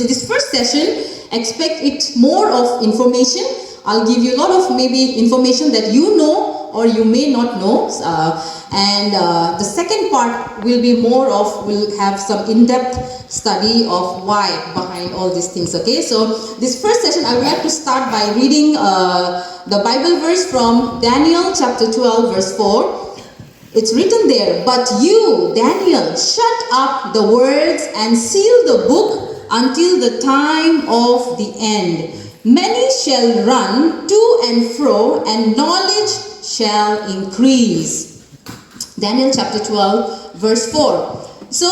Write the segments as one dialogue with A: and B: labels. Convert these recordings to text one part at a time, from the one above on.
A: this first session, expect it more of information. I'll give you a lot of maybe information that you know or you may not know. The second part will be we'll have some in-depth study of why behind all these things. Okay, so this first session I would like to start by reading the Bible verse from Daniel chapter 12 verse 4. It's written there, "But you, Daniel, shut up the words and seal the book until the time of the end. Many shall run to and fro, and knowledge shall increase." Daniel chapter 12 verse 4. So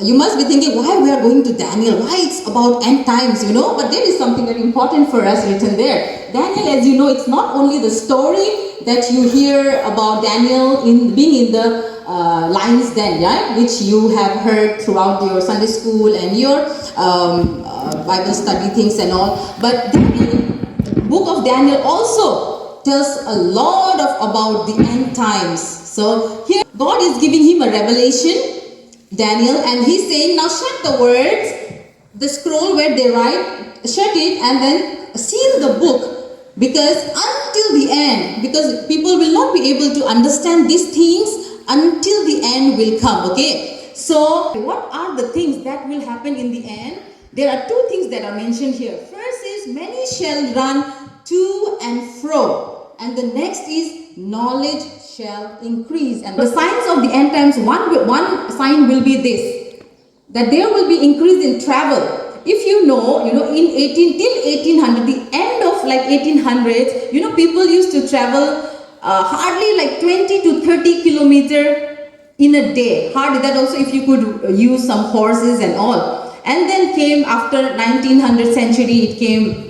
A: you must be thinking, why we are going to Daniel? Why it's about end times, But there is something very important for us written there. Daniel, as you know, it's not only the story that you hear about Daniel being in the lion's den, right? Which you have heard throughout your Sunday school and your Bible study things and all. But the book of Daniel also tells a lot about the end times. So here God is giving him a revelation, Daniel, and he's saying, now shut the words, the scroll where they write, shut it, and then seal the book, because until the end, because people will not be able to understand these things until the end will come. Okay, so what are the things that will happen in the end? There are two things that are mentioned here. First is many shall run to and fro, and the next is knowledge shall increase. And the signs of the end times, one sign will be this, that there will be increase in travel. If you know, in till 1800, the end of 1800s, people used to travel hardly 20 to 30 kilometer in a day. Hardly that also if you could use some horses and all. And then came after 1900th century, it came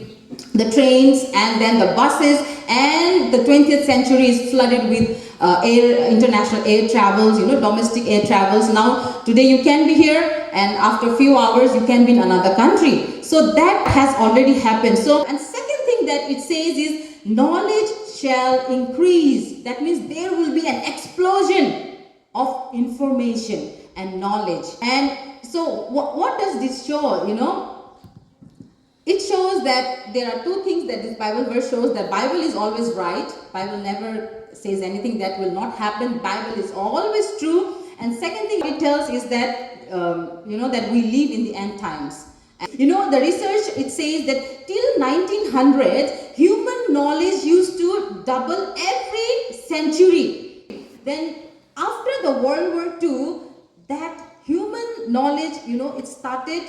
A: the trains and then the buses, and the 20th century is flooded with international air travels, domestic air travels. Now today you can be here, and after a few hours you can be in another country. So that has already happened. So, and second thing that it says is knowledge shall increase. That means there will be an explosion of information and knowledge. And so what does this show? It shows that there are two things that this Bible verse shows. That Bible is always right. Bible never says anything that will not happen. Bible is always true. And second thing it tells is that that we live in the end times. And, the research, it says that till 1900 human knowledge used to double every century. Then after the World War II, that human knowledge, it started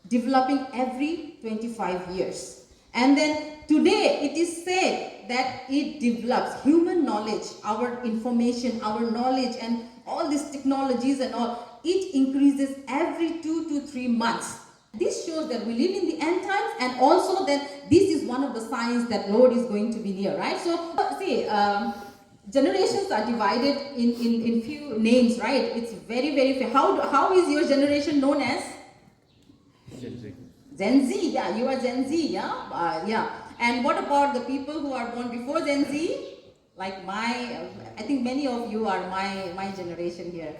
A: developing every 25 years. And then today it is said that it develops human knowledge, our information, our knowledge, and all these technologies and all, it increases every 2 to 3 months. This shows that we live in the end times, and also that this is one of the signs that Lord is going to be near, right? So see, generations are divided in few names, right? It's very, very how is your generation known as? Gen Z, yeah, you are Gen Z, yeah? Yeah. And what about the people who are born before Gen Z? Like I think many of you are my generation here.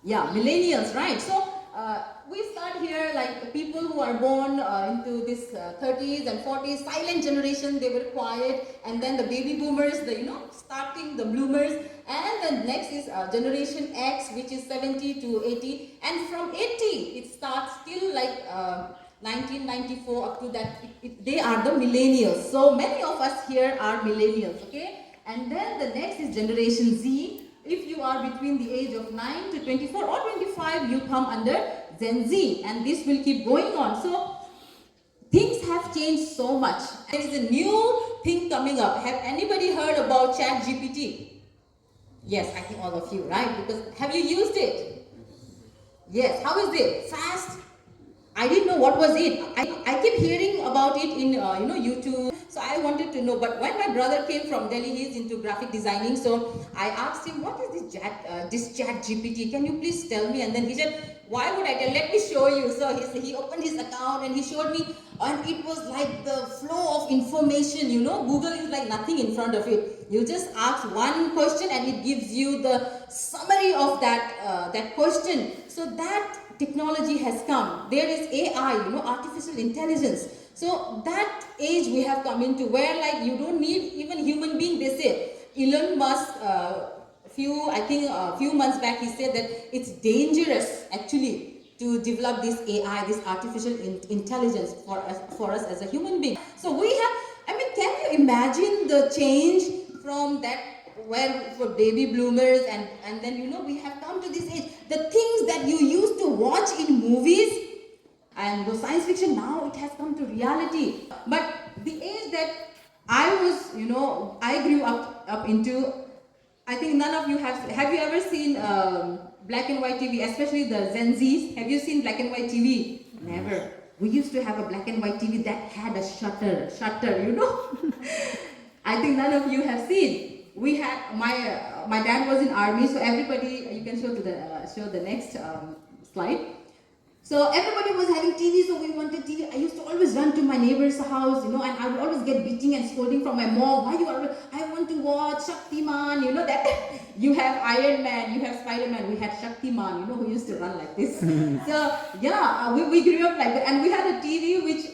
A: Yeah, millennials, right? So we start here like people who are born into this 30s and 40s, silent generation, they were quiet, and then the baby boomers, starting the bloomers, and then next is generation X, which is 70 to 80, and from 80 it starts till 1994 up to that, they are the millennials. So many of us here are millennials, okay? And then the next is generation Z. If you are between the age of 9 to 24 or 25, you come under Gen Z, and this will keep going on. So things have changed so much. There is a new thing coming up. Have anybody heard about ChatGPT? Yes, I think all of you, right? Because have you used it? Yes. How is it? Fast? I didn't know what was it. I keep hearing about it in YouTube. So I wanted to know, but when my brother came from Delhi, he's into graphic designing, so I asked him, what is this ChatGPT? Can you please tell me? And then he said, why would I tell? Let me show you. So he opened his account and he showed me, and it was like the flow of information, Google is like nothing in front of it. You just ask one question and it gives you the summary of that question. So that technology has come. There is AI, artificial intelligence. So that age we have come into where like you don't need even human being. They say Elon Musk, few months back he said that it's dangerous actually to develop this AI, this artificial intelligence for us as a human being. So we have, I mean, can you imagine the change from that where for baby bloomers and then we have come to this age. The things that you used to watch in movies and the science fiction, now it has come to reality. But the age that I was, I grew up into, I think none of you have you ever seen black and white TV, especially the Gen Zs? Have you seen black and white TV? Never. We used to have a black and white TV that had a shutter, I think none of you have seen. We had, my dad was in army, so everybody, you can show the next slide. So everybody was having TV, so we wanted TV. I used to always run to my neighbor's house, and I would always get beating and scolding from my mom. Why you always, I want to watch Shaktiman, that. You have Iron Man, you have Spider-Man, we had Shaktiman, who used to run like this. So yeah, we grew up like that. And we had a TV which,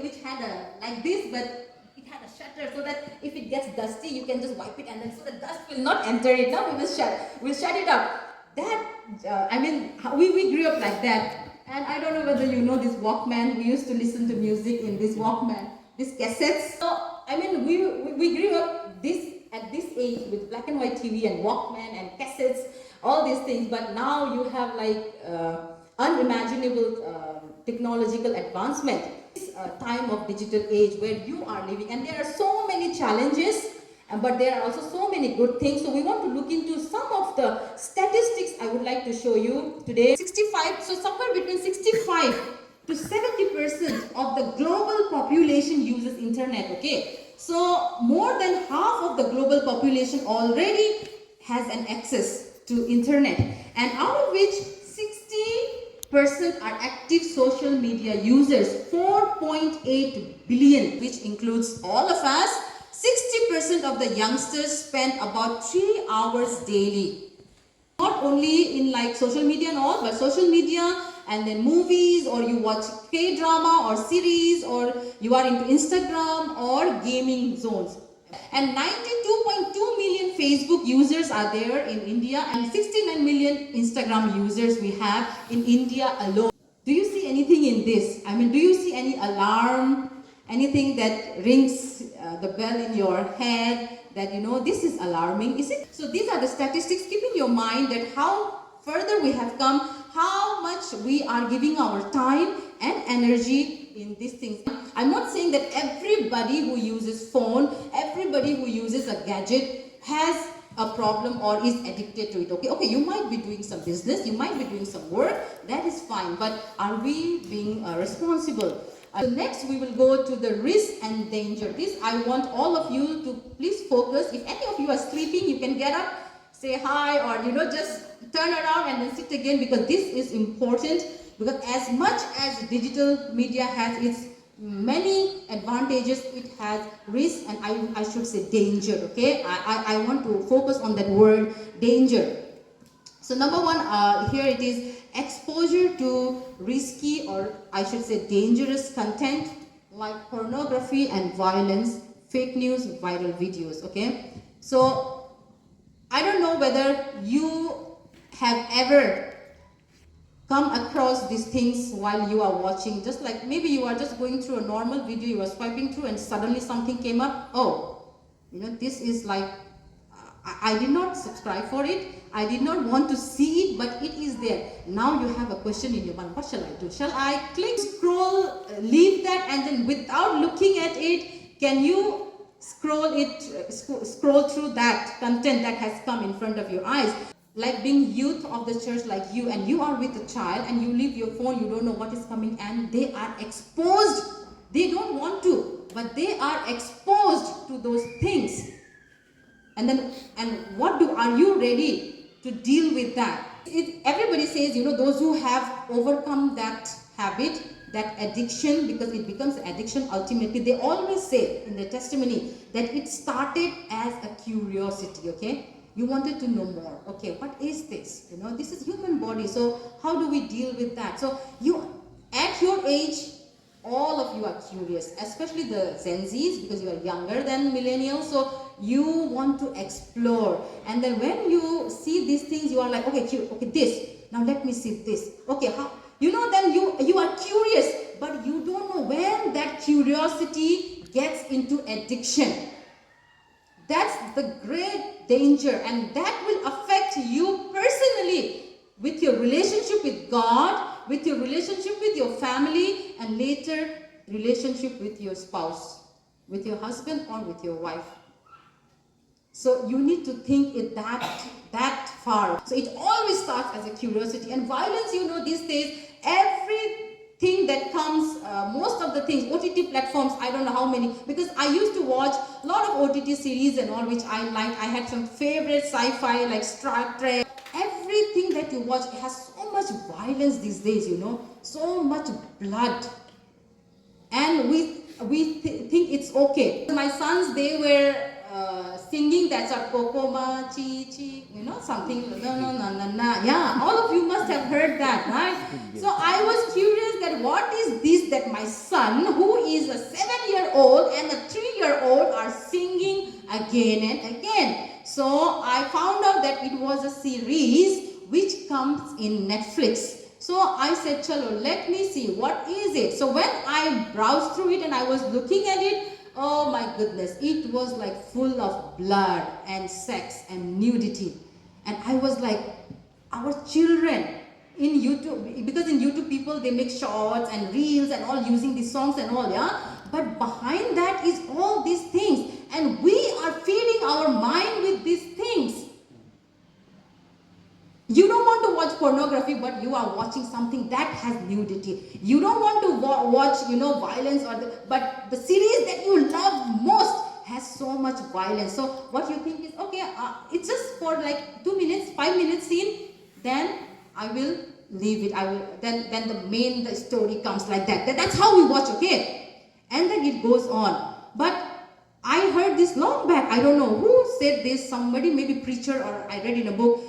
A: which had a, like this, but it had a shutter so that if it gets dusty, you can just wipe it and then so the dust will not enter it. Now we'll shut it up. That, we grew up like that. And I don't know whether you know this Walkman. We used to listen to music in this Walkman, these cassettes. So, we grew up at this age with black and white TV and Walkman and cassettes, all these things. But now you have like unimaginable technological advancement. This time of digital age where you are living, and there are so many challenges. But there are also so many good things. So we want to look into some of the statistics I would like to show you today. 65, so somewhere between 65 to 70% of the global population uses internet, okay? So more than half of the global population already has an access to internet. And out of which 60% are active social media users, 4.8 billion, which includes all of us. 60% of the youngsters spend about 3 hours daily. Not only in like social media and all, but social media and then movies, or you watch K-drama or series, or you are into Instagram or gaming zones. And 92.2 million Facebook users are there in India, and 69 million Instagram users we have in India alone. Do you see anything in this? Do you see any alarm? Anything that rings the bell in your head that this is alarming, is it? So these are the statistics. Keep in your mind that how further we have come, how much we are giving our time and energy in these things. I'm not saying that everybody who uses phone, everybody who uses a gadget has a problem or is addicted to it. Okay, you might be doing some business, you might be doing some work, that is fine, but are we being responsible? So next we will go to the risk and danger. This I want all of you to please focus. If any of you are sleeping, you can get up, say hi, or just turn around and then sit again, because this is important. Because as much as digital media has its many advantages, it has risk and I should say danger. Okay, I want to focus on that word danger. So number one, here it is, exposure to risky, or I should say dangerous content like pornography and violence, fake news, viral videos, okay? So I don't know whether you have ever come across these things while you are watching, just like maybe you are just going through a normal video, you are swiping through and suddenly something came up. Oh, this is like, I did not subscribe for it, I did not want to see it, but it is there. Now you have a question in your mind, what shall I do? Shall I click, scroll, leave that, and then without looking at it, can you scroll through that content that has come in front of your eyes? Like being youth of the church like you, and you are with a child and you leave your phone, you don't know what is coming, and they are exposed. They don't want to, but they are exposed to those things. And are you ready to deal with that? Everybody says, those who have overcome that habit, that addiction, because it becomes addiction ultimately, they always say in their testimony that it started as a curiosity, okay? You wanted to know more. Okay, what is this? You know, this is human body. So how do we deal with that? So you, at your age, all of you are curious, especially the Gen Zs, because you are younger than millennials. So you want to explore. And then when you see these things, you are like, okay, okay, this. Now let me see this. Okay, how? You know, then you are curious, but you don't know when that curiosity gets into addiction. That's the great danger, and that will affect you personally with your relationship with God, with your relationship with your family, and later relationship with your spouse, with your husband or with your wife. So you need to think it that far. So it always starts as a curiosity, and violence, you know, these days everything that comes, most of the things, OTT platforms, I don't know how many, because I used to watch a lot of OTT series and all, which I liked. I had some favorite sci-fi like Star Trek. Everything that you watch has so much violence these days, you know, so much blood, and we think it's okay. My sons, they were singing that sort, Kokoma, Chi Chi, you know, something, no, no, no, no, no. Yeah, all of you must have heard that, right? So I was curious that what is this that my son, who is a 7-year-old and a 3-year-old, are singing again and again. So I found out that it was a series which comes in Netflix. So I said, chalo, let me see, what is it? So when I browsed through it and I was looking at it, oh my goodness, it was like full of blood and sex and nudity. And I was like, our children in YouTube, because in YouTube people, they make shorts and reels and all using these songs and all, yeah? But behind that is all these things. And we are feeding our mind with these things. You don't want to watch pornography, but you are watching something that has nudity. You don't want to watch, you know, violence, but the series that you love most has so much violence. So what you think is, okay, it's just for like 2 minutes, 5 minutes scene, then I will leave it. Then the story comes like that. That's how we watch, okay? And then it goes on. But I heard this long back. I don't know who said this. Somebody, maybe preacher, or I read in a book.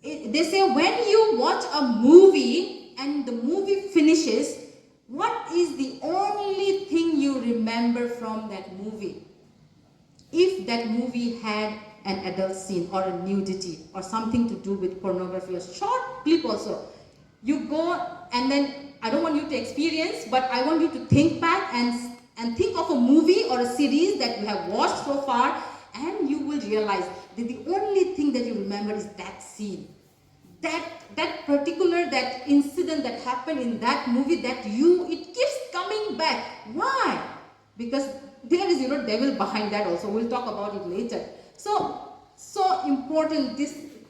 A: They say when you watch a movie and the movie finishes, what is the only thing you remember from that movie? If that movie had an adult scene or a nudity or something to do with pornography, a short clip also, you go, and then I don't want you to experience, but I want you to think back and think of a movie or a series that you have watched so far, and you will realize that the only thing that you remember is that scene. That particular, that incident that happened in that movie, it keeps coming back. Why? Because there is, you know, devil behind that also. We'll talk about it later. So important,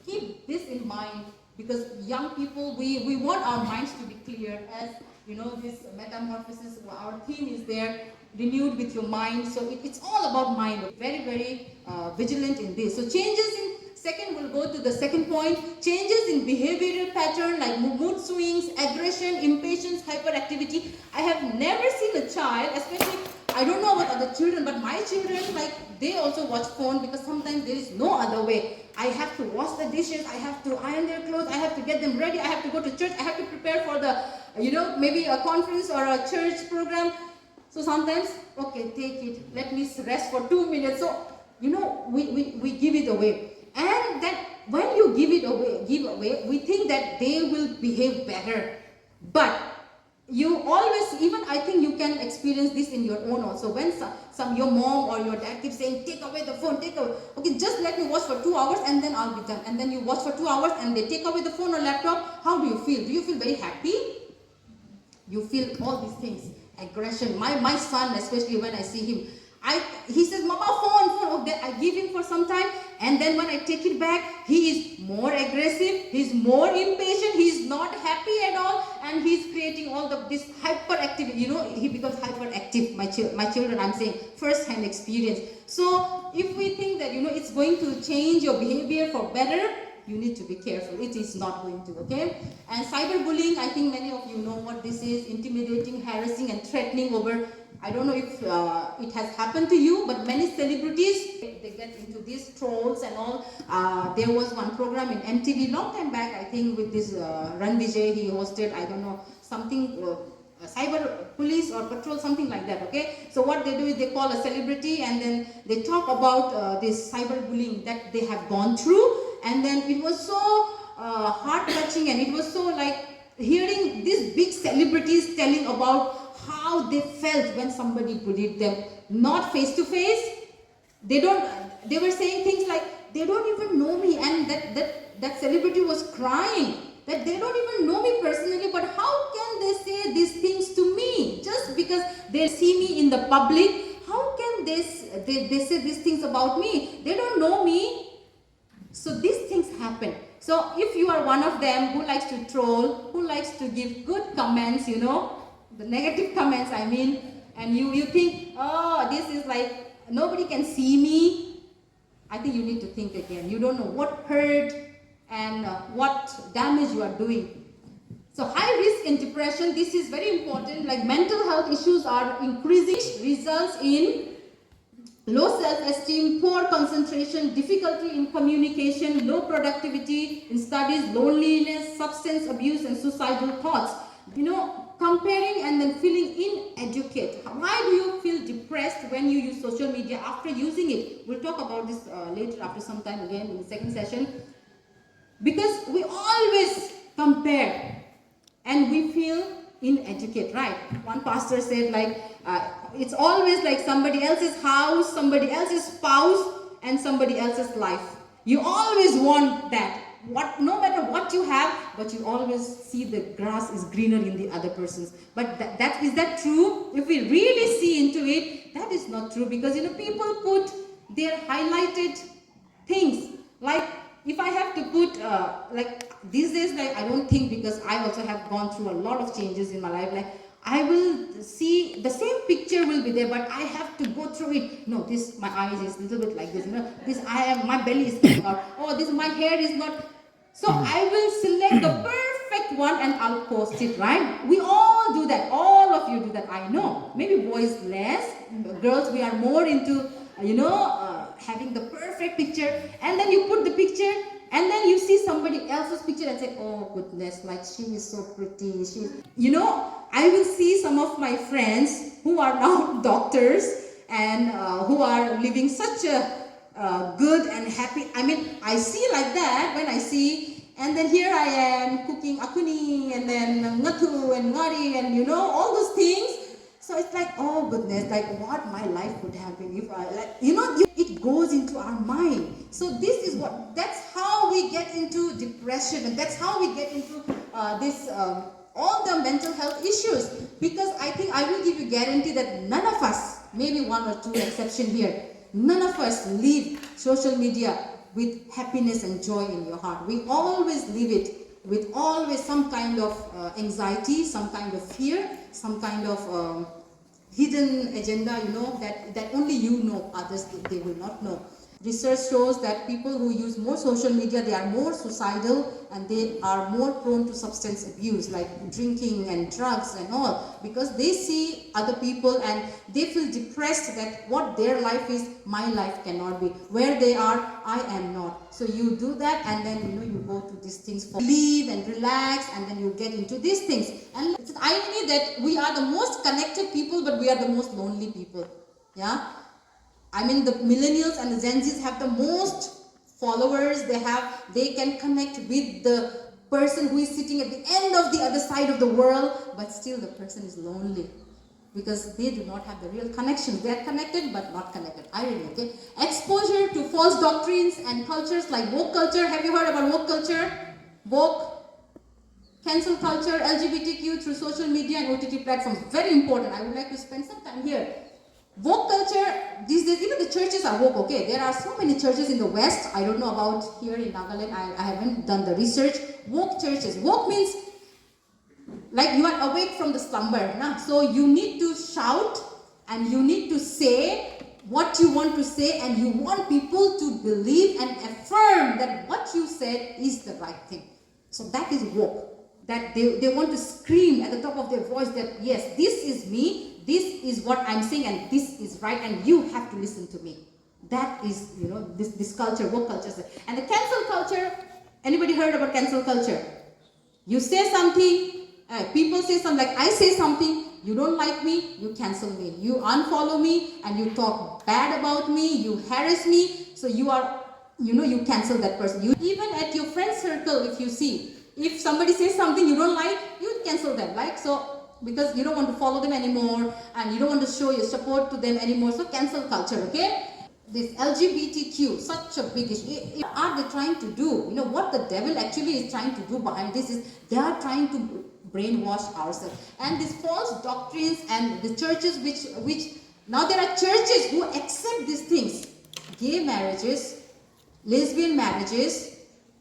A: keep this in mind, because young people, we want our minds to be clear. As you know, this metamorphosis, our theme is there, renewed with your mind. So it's all about mind. Very, very vigilant in this. So changes in, second, we'll go to the second point. Changes in behavioral pattern like mood swings, aggression, impatience, hyperactivity. I have never seen a child, especially, I don't know about other children, but my children, like, they also watch phone, because sometimes there is no other way. I have to wash the dishes, I have to iron their clothes, I have to get them ready, I have to go to church, I have to prepare for the, you know, maybe a conference or a church program. So sometimes, okay, take it, let me rest for 2 minutes. So, you know, we give it away. And that when you give away, we think that they will behave better. But you always, even I think you can experience this in your own also. When your mom or your dad keeps saying, take away the phone, take away. Okay, just let me watch for 2 hours and then I'll be done. And then you watch for 2 hours and they take away the phone or laptop. How do you feel? Do you feel very happy? You feel all these things. Aggression. My son, especially when I see him, he says, Mama, phone. Okay, I give him for some time, and then when I take it back, he is more aggressive, he's more impatient, he's not happy at all, and he's creating all this hyperactivity. You know, he becomes hyperactive. My children, I'm saying, first-hand experience. So if we think that, you know, it's going to change your behavior for better, you need to be careful. It is not going to, okay? And cyberbullying, I think many of you know what this is: intimidating, harassing, and threatening over I don't know if it has happened to you, but many celebrities, they get into these trolls and all. There was one program in MTV long time back, I think, with this Ran Vijay, he hosted, I don't know, something, cyber police or patrol, something like that, okay? So what they do is they call a celebrity and then they talk about this cyberbullying that they have gone through, and then it was so heart-touching, and it was so like hearing these big celebrities telling about how they felt when somebody bullied them, not face to face. They were saying things like, they don't even know me, and that celebrity was crying that they don't even know me personally, but how can they say these things to me just because they see me in the public? How can they say these things about me? They don't know me. So these things happen. So if you are one of them who likes to troll, who likes to give good comments, you know, the negative comments I mean, and you think, oh, this is like, nobody can see me, I think you need to think again. You don't know what hurt and what damage you are doing. So high risk in depression, this is very important, like mental health issues are increasing, results in low self-esteem, poor concentration, difficulty in communication, low productivity in studies, loneliness, substance abuse, and suicidal thoughts. You know, comparing and then feeling inadequate. Why do you feel depressed when you use social media after using it? We'll talk about this later after some time again in the second session. Because we always compare and we feel inadequate, right? One pastor said like, it's always like somebody else's house, somebody else's spouse, and somebody else's life. You always want that. No matter what you have, but you always see the grass is greener in the other person's. But is that true? If we really see into it, that is not true, because you know, people put their highlighted things. Like if I have to put like these days, like I don't think, because I also have gone through a lot of changes in my life, like I will see the same picture will be there, but I have to go through it. No, this, my eyes is a little bit like this, you know, this my belly is coming out. Oh, this, my hair is not. So I will select the perfect one and I'll post it, right? We all do that. All of you do that, I know. Maybe boys less, girls we are more into, you know, having the perfect picture. And then you put the picture, and then you see somebody else's picture and say, oh goodness, like she is so pretty. You know, I will see some of my friends who are now doctors and who are living such a good and happy. I mean, I see like that when I see, and then here I am cooking akuni and then ngatu and ngari and you know, all those things. So it's like, oh goodness, like what my life would have been if I, like, you know, it goes into our mind. So this is that's how we get into depression, and that's how we get into all the mental health issues. Because I think I will give you guarantee that none of us, maybe one or two exception here, none of us leave social media with happiness and joy in your heart. We always leave it with always some kind of anxiety, some kind of fear, some kind of hidden agenda, you know, that only you know, others they will not know. Research shows that people who use more social media, they are more suicidal and they are more prone to substance abuse, like drinking and drugs and all, because they see other people and they feel depressed that what their life is, my life cannot be. Where they are, I am not. So you do that, and then you know, you go to these things for leave and relax, and then you get into these things. And it's an irony that we are the most connected people, but we are the most lonely people. Yeah. I mean, the millennials and the Gen Zs have the most followers. They can connect with the person who is sitting at the end of the other side of the world, but still the person is lonely because they do not have the real connections. They are connected but not connected. Irony, okay? Exposure to false doctrines and cultures like woke culture. Have you heard about woke culture? Woke, cancel culture, LGBTQ through social media and OTT platforms. Very important. I would like to spend some time here. Woke culture, these days, even the churches are woke, okay? There are so many churches in the West. I don't know about here in Nagaland. I haven't done the research. Woke churches. Woke means like you are awake from the slumber. Nah? So you need to shout and you need to say what you want to say, and you want people to believe and affirm that what you said is the right thing. So that is woke.
B: that they want to scream at the top of their voice that yes, this is me, this is what I'm saying, and this is right, and you have to listen to me. That is, this culture, work culture. And the cancel culture, anybody heard about cancel culture? You say something, people say something, like I say something, you don't like me, you cancel me. You unfollow me and you talk bad about me, you harass me, so you are, you cancel that person. You even at your friend circle, if you see, if somebody says something you don't like, you cancel them, like so, because you don't want to follow them anymore and you don't want to show your support to them anymore. So cancel culture, okay? This LGBTQ, such a big issue. What are they trying to do? What the devil actually is trying to do behind this is they are trying to brainwash ourselves. And these false doctrines and the churches which now there are churches who accept these things. Gay marriages, lesbian marriages,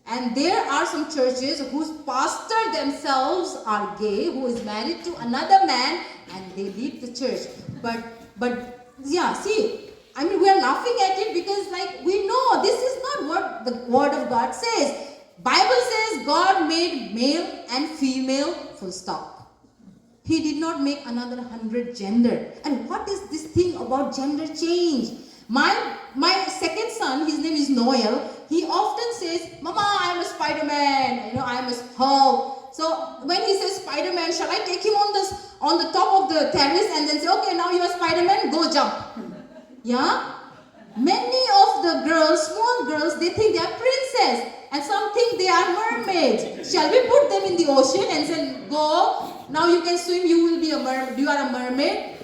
B: and there are some churches whose pastor themselves are gay, who is married to another man, and they leave the church. But yeah, see, I mean, we are laughing at it because, like, we know this is not what the word of God says. Bible says God made male and female, full stop. He did not make another 100 gender. And what is this thing about gender change? My second son, his name is Noel, he often says, Mama, I'm a Spider-Man, I'm a Hulk. So when he says Spider-Man, shall I take him on the top of the terrace and then say, okay, now you are Spider-Man, go jump. Yeah? Many of the girls, small girls, they think they are princess, and some think they are mermaids. Shall we put them in the ocean and say, go, now you can swim, you will be a mermaid, you are a mermaid?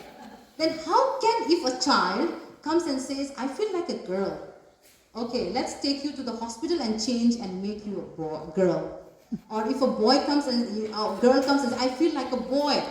B: Then how can, if a child comes and says, I feel like a girl, okay, let's take you to the hospital and change and make you a girl. Or if a boy comes and a girl comes and says, I feel like a boy,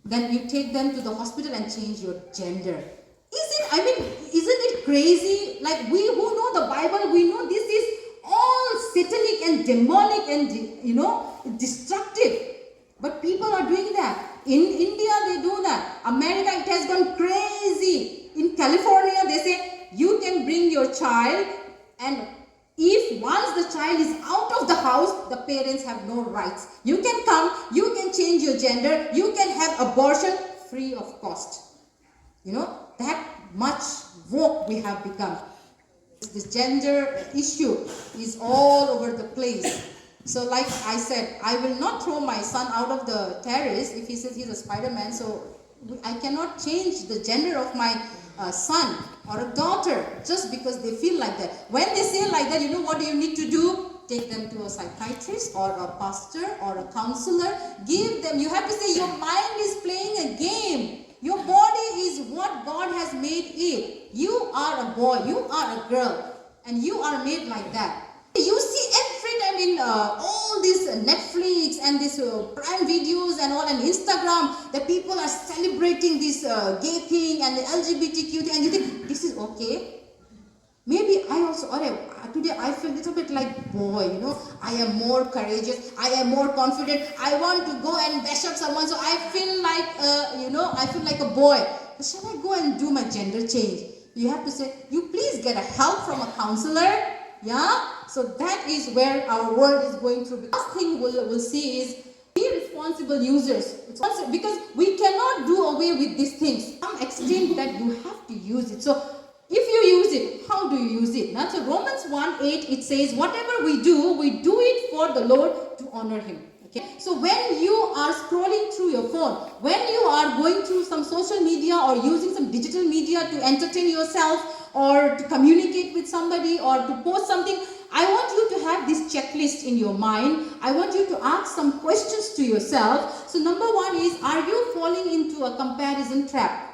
B: then you take them to the hospital and change your gender. Isn't it crazy? Like, we who know the Bible, we know this is all satanic and demonic and, destructive. But people are doing that. In India, they do that. America, it has gone crazy. In California, they say, you can bring your child, and if once the child is out of the house, the parents have no rights. You can come, you can change your gender, you can have abortion free of cost. That much woke we have become. This gender issue is all over the place. So like I said, I will not throw my son out of the terrace if he says he's a Spider-Man. So I cannot change the gender of my son or a daughter just because they feel like that. When they say like that, what do you need to do? Take them to a psychiatrist or a pastor or a counselor. Give them, you have to say your mind is playing a game. Your body is what God has made it. You are a boy, you are a girl, and you are made like that. You see every time in all this Netflix and this Prime videos and all, and Instagram, that people are celebrating this gay thing and the LGBTQ thing, and you think this is okay. Maybe I also, today I feel a little bit like boy, I am more courageous, I am more confident, I want to go and bash up someone, so I feel like, I feel like a boy. But shall I go and do my gender change? You have to say, you please get a help from a counselor, yeah? So that is where our world is going through. The last thing we'll see is be responsible users. Because we cannot do away with these things. To some extent that you have to use it. So if you use it, how do you use it? Now, so Romans 1:8, it says, whatever we do it for the Lord to honor Him. Okay? So when you are scrolling through your phone, when you are going through some social media or using some digital media to entertain yourself or to communicate with somebody or to post something, I want you to have this checklist in your mind. I want you to ask some questions to yourself. So number one is, are you falling into a comparison trap?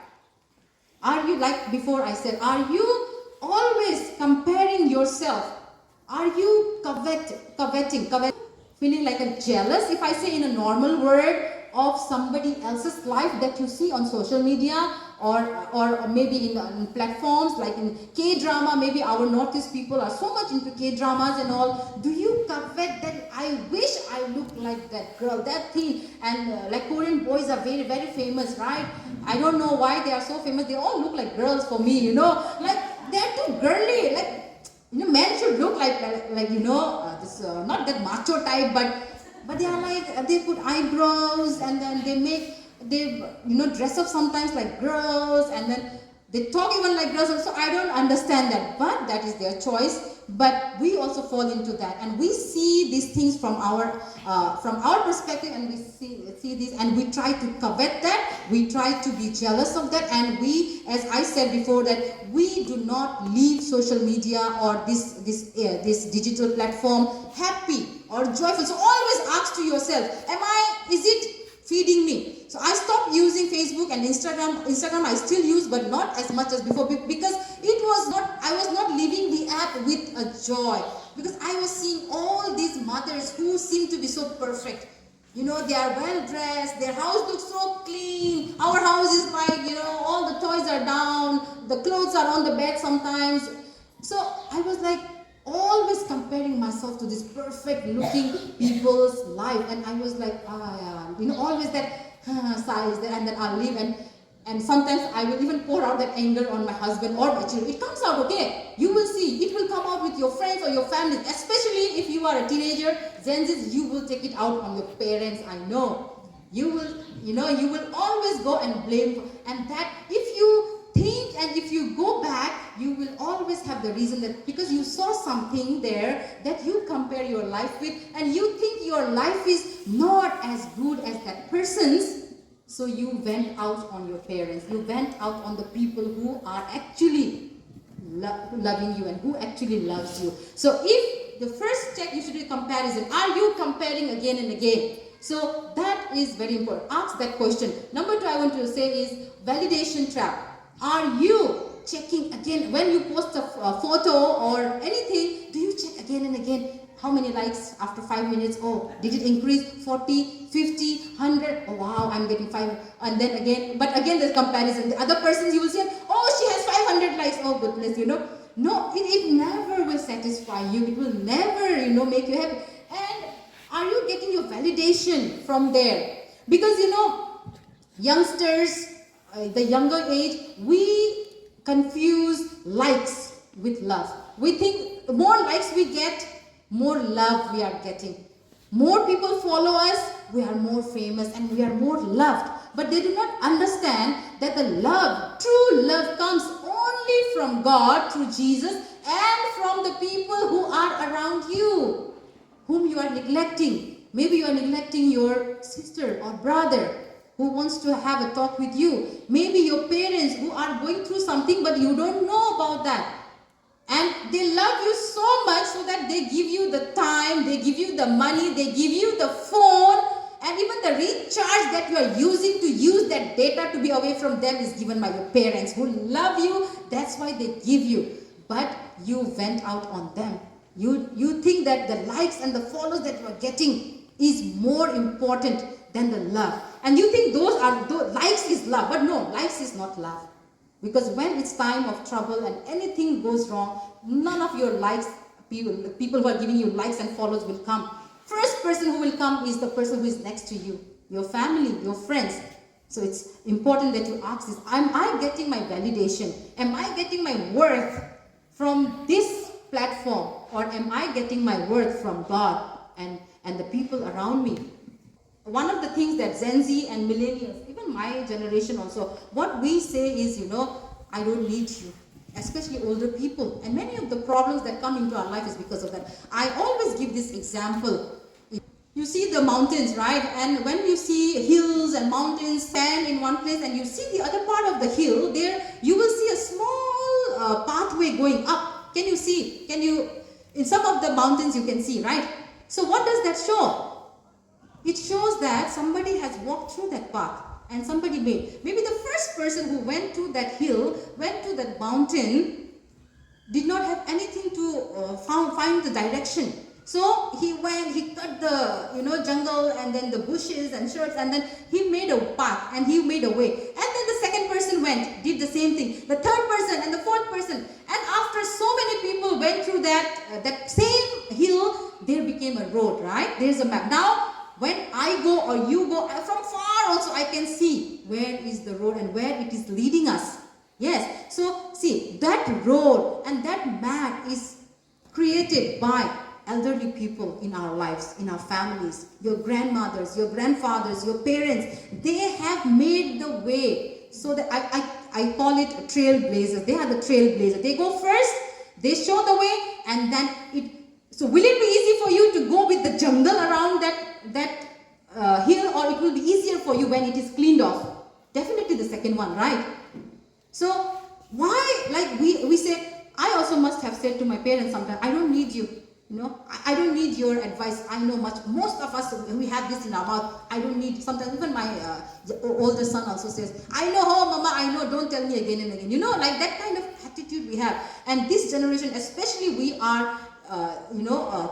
B: Are you, like before I said, are you always comparing yourself? Are you coveting, feeling like a jealous, if I say in a normal word, of somebody else's life that you see on social media or maybe in platforms like in K-drama? Maybe our Northeast people are so much into K-dramas and all. Do you covet that? I wish I looked like that girl, that thing. And like Korean boys are very, very famous, right? I don't know why they are so famous. They all look like girls for me, like they're too girly. Like, men should look like this, not that macho type, but but they are like, they put eyebrows, and then they dress up sometimes like girls, and then they talk even like girls. So I don't understand that, but that is their choice. But we also fall into that, and we see these things from our perspective, and we see this, and we try to covet that. We try to be jealous of that, and we, as I said before, that we do not leave social media or this digital platform happy or joyful. So always ask to yourself, is it feeding me? So I stopped using Facebook and Instagram. Instagram I still use, but not as much as before, because I was not leaving the app with a joy, because I was seeing all these mothers who seem to be so perfect. They are well dressed, their house looks so clean. Our house is like, all the toys are down, the clothes are on the bed sometimes. So I was like always comparing myself to this perfect looking people's life, and I was like, always that size there, and then I'll leave, and sometimes I will even pour out that anger on my husband or my children. It comes out, okay? You will see, it will come out with your friends or your family, especially if you are a teenager. Gen Zs, you will take it out on your parents, I know. You will always go and blame, and that if you think and if you go back, you will always have the reason that because you saw something there that you compare your life with, and you think your life is not as good as that person's. So you went out on your parents, you went out on the people who are actually loving you and who actually loves you. So if the first check, you should do comparison. Are you comparing again and again? So that is very important. Ask that question. Number 2 I want to say is validation trap. Are you checking again when you post a photo or anything? Do you check again and again? How many likes after 5 minutes? Oh, did it increase 40, 50, 100? Oh wow, I'm getting 5. And then again, but again there's comparison. The other person you will say, oh, she has 500 likes. Oh goodness, No, it never will satisfy you. It will never, make you happy. And are you getting your validation from there? Because, youngsters, the younger age, we confuse likes with love. We think the more likes we get, more love we are getting. More people follow us, we are more famous and we are more loved. But they do not understand that the love, true love, comes only from God through Jesus and from the people who are around you, whom you are neglecting. Maybe you are neglecting your sister or brother who wants to have a talk with you. Maybe your parents who are going through something but you don't know about that. And they love you so much so that they give you the time, they give you the money, they give you the phone, and even the recharge that you are using to use that data to be away from them is given by your parents who love you. That's why they give you. But you went out on them. You think that the likes and the follows that you are getting is more important than the love. And you think those likes is love. But no, likes is not love. Because when it's time of trouble and anything goes wrong, none of your likes, people who are giving you likes and follows will come. First person who will come is the person who is next to you, your family, your friends. So it's important that you ask this, am I getting my validation? Am I getting my worth from this platform? Or am I getting my worth from God and the people around me? One of the things that Gen Z and millennials, even my generation also, what we say is, I don't need you, especially older people. And many of the problems that come into our life is because of that. I always give this example. You see the mountains, right? And when you see hills and mountains stand in one place and you see the other part of the hill, there you will see a small pathway going up. Can you see? In some of the mountains you can see, right? So what does that show? It shows that somebody has walked through that path and somebody made. Maybe the first person who went to that hill, went to that mountain, did not have anything to find the direction. So he cut the jungle and then the bushes and shrubs, and then he made a path and he made a way. And then the second person went, did the same thing. The third person and the fourth person. And after so many people went through that same hill, there became a road, right? There's a map. Now, when I go or you go, from far also I can see where is the road and where it is leading us. Yes, so see, that road and that map is created by elderly people in our lives, in our families, your grandmothers, your grandfathers, your parents. They have made the way. So that I call it trailblazers. They are the trailblazers. They go first, they show the way, and then so will it be easy for you to go with the jungle around that hill, or it will be easier for you when it is cleaned off? Definitely the second one, right? So why, like we say, I also must have said to my parents sometimes, I don't need you. I don't need your advice. I know much. Most of us, we have this in our mouth. I don't need. Sometimes even my older son also says, I know, oh mama, I know, don't tell me again and again. Like that kind of attitude we have. And this generation, especially, we are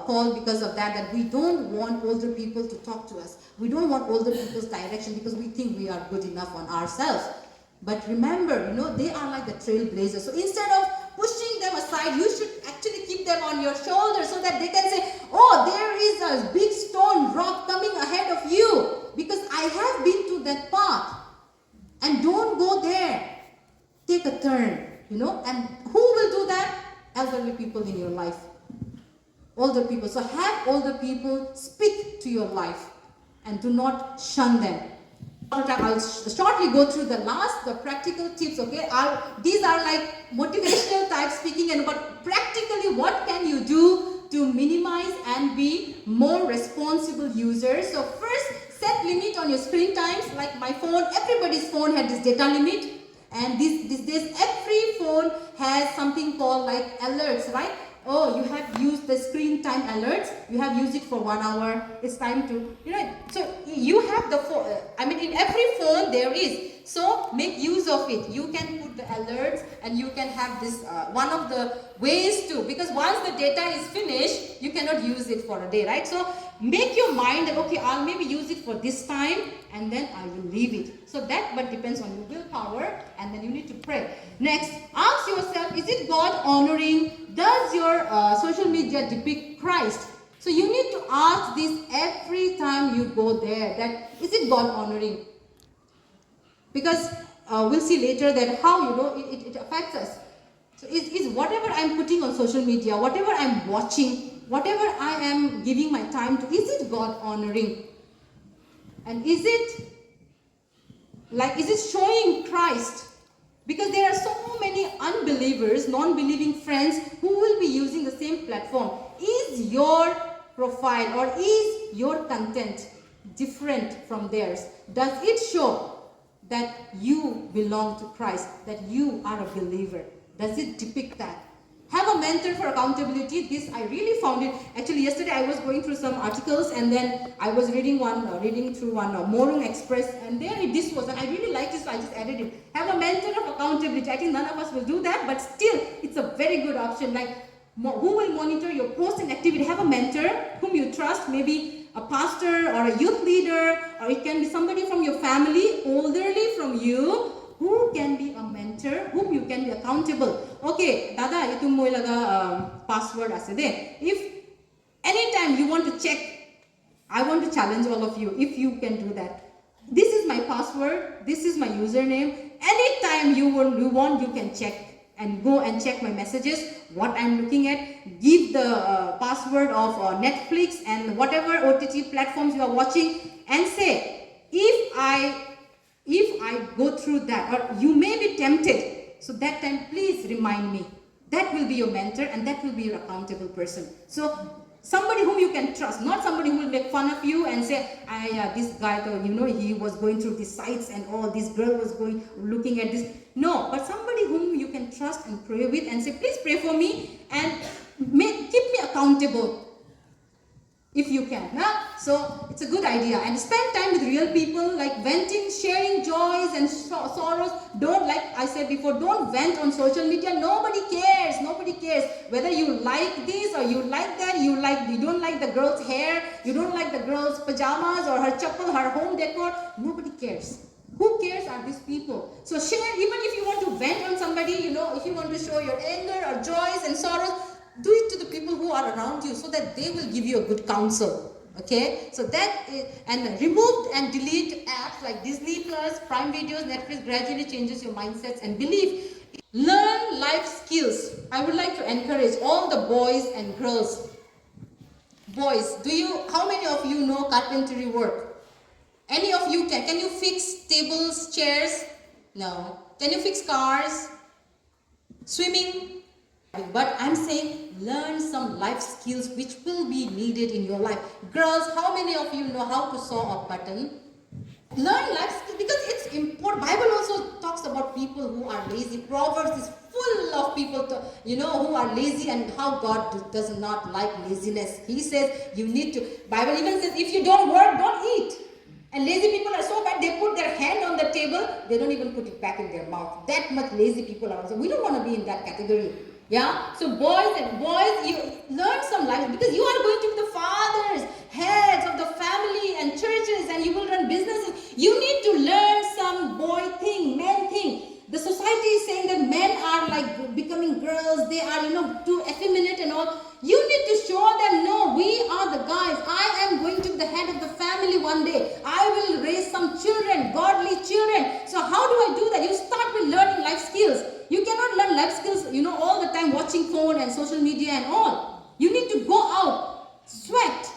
B: called because of that we don't want older people to talk to us. We don't want older people's direction because we think we are good enough on ourselves. But remember, they are like the trailblazers. So instead of pushing them aside, you should actually keep them on your shoulder so that they can say, oh, there is a big stone rock coming ahead of you because I have been to that path. And don't go there. Take a turn, And who will do that? Elderly people in your life. Older people. So have older people speak to your life and do not shun them. I'll shortly go through the practical tips, okay? These are like motivational type speaking, but practically what can you do to minimize and be more responsible users? So first, set limit on your screen times. Like my phone, everybody's phone had this data limit. And these days, every phone has something called like alerts, right? Oh, you have used the screen time alerts. You have used it for 1 hour. It's time to, So you have the phone. In every phone there is. So make use of it. You can put the alerts and you can have this, one of the ways to, because once the data is finished, you cannot use it for a day, right? So make your mind that, okay, I'll maybe use it for this time and then I will leave it. So that but depends on your willpower, and then you need to pray. Next, ask yourself, is it God honoring? Does your social media depict Christ? So you need to ask this every time you go there, that is it God honoring? Because we'll see later that how it affects us. So is whatever I'm putting on social media, whatever I'm watching, whatever I am giving my time to, is it God honoring? And is it showing Christ? Because there are so many unbelievers, non-believing friends who will be using the same platform. Is your profile or is your content different from theirs? Does it show that you belong to Christ, that you are a believer? Does it depict that? Have a mentor for accountability. This I really found it. Actually, yesterday I was going through some articles and then I was reading through one Morung Express, and there this was, and I really liked it, so I just added it. Have a mentor of accountability. I think none of us will do that, but still, it's a very good option. Like, who will monitor your post and activity? Have a mentor whom you trust, maybe a pastor or a youth leader, or it can be somebody from your family, elderly from you, who can be a mentor, whom you can be accountable. Okay, Dada, itu moi laga password ase de. If anytime you want to check, I want to challenge all of you, if you can do that. This is my password, this is my username. Anytime you want, you can check and go and check my messages, what I'm looking at. Give the password of Netflix and whatever OTT platforms you are watching, and say, if I go through that, or you may be tempted, so that time please remind me. That will be your mentor and that will be your accountable person. So somebody whom you can trust, not somebody who will make fun of you and say, this guy, he was going through these sites and all, this girl was looking at this. No, but somebody whom you can trust and pray with and say, please pray for me and keep me accountable. If you can. So it's a good idea. And spend time with real people, like venting, sharing joys and sorrows. Don't, like I said before, don't vent on social media. Nobody cares. Nobody cares. Whether you like this or you like that, you don't like the girl's hair, you don't like the girl's pajamas or her chappal, her home decor. Nobody cares. Who cares are these people? So share, even if you want to vent on somebody, if you want to show your anger or joys and sorrows, do it to the people who are around you so that they will give you a good counsel. Okay, so and remove and delete apps like Disney Plus, Prime Videos, Netflix gradually changes your mindsets and belief. Learn life skills. I would like to encourage all the boys and girls.
A: Boys, how many of you know carpentry work? Any of you can you fix tables, chairs? No. Can you fix cars? Swimming? But I'm saying learn some life skills which will be needed in your life. Girls, how many of you know how to sew a button? Learn life skills because it's important. Bible also talks about people who are lazy. Proverbs is full of people who are lazy and how God does not like laziness. He says you need to. Bible even says if you don't work, don't eat. And lazy people are so bad, they put their hand on the table, they don't even put it back in their mouth. That much lazy people are. So we don't want to be in that category. Yeah? So boys, you learn some life because you are going to be the fathers, heads of the family and churches, and you will run businesses. You need to learn some boy thing, man thing. The society is saying that men are like becoming girls, they are, too effeminate and all. You need to show them, no, we are the guys. I am going to be the head of the family one day. I will raise some children, godly children. So how do I do that? You start with learning life skills. You cannot learn life skills, all the time watching phone and social media and all. You need to go out, sweat,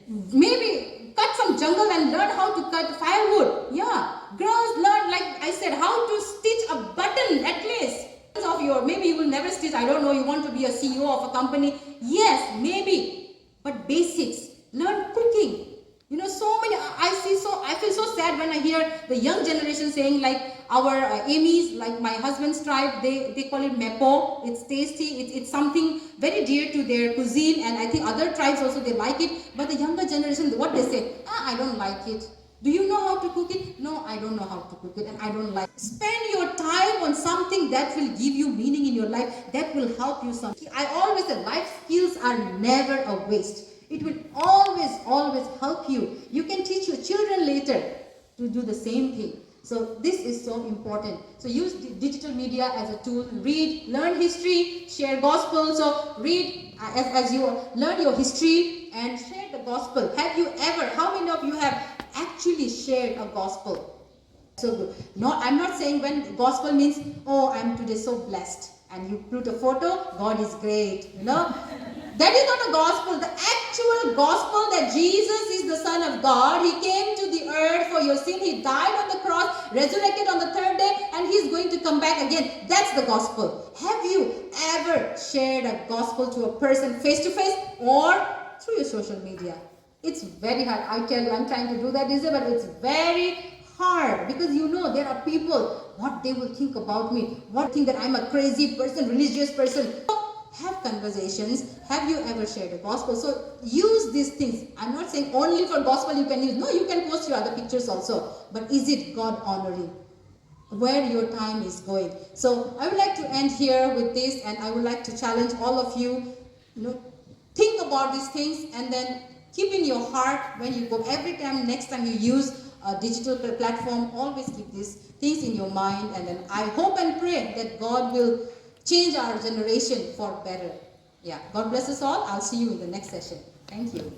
A: maybe cut some jungle and learn how to cut firewood. Yeah. Girls learn, like I said, how to stitch a button at least. Maybe you will never stitch, I don't know, you want to be a CEO of a company. Yes, maybe. But basics. Learn cooking. So many, I feel so sad when I hear the young generation saying like our Amy's, like my husband's tribe, they call it mepo. It's tasty, it's something very dear to their cuisine, and I think other tribes also they like it. But the younger generation, what they say, I don't like it. Do you know how to cook it? No, I don't know how to cook it and I don't like it. Spend your time on something that will give you meaning in your life, that will help you something. I always say life skills are never a waste. It will always help you. You can teach your children later to do the same thing. So this is so important. So use digital media as a tool. Read, learn history, share gospel. So read as you learn your history and share the gospel. How many of you have actually shared a gospel? So good. No, I'm not saying when gospel means, oh, I'm today so blessed. And you put a photo, God is great, That is not a gospel. The actual gospel that Jesus is the Son of God. He came to the earth for your sin. He died on the cross, resurrected on the third day, and He's going to come back again. That's the gospel. Have you ever shared a gospel to a person face to face or through your social media? It's very hard. I tell you, I'm trying to do that, but it's very hard because there are people, what they will think about me, what think that I'm a crazy person, religious person. Have conversations. Have you ever shared a gospel? So use these things. I'm not saying only for gospel you can use. No, you can post your other pictures also. But is it God honoring? Where your time is going. So I would like to end here with this, and I would like to challenge all of you, think about these things and then keep in your heart when you go. Next time you use a digital platform, always keep these things in your mind, and then I hope and pray that God will change our generation for better. Yeah, God bless us all. I'll see you in the next session. Thank you.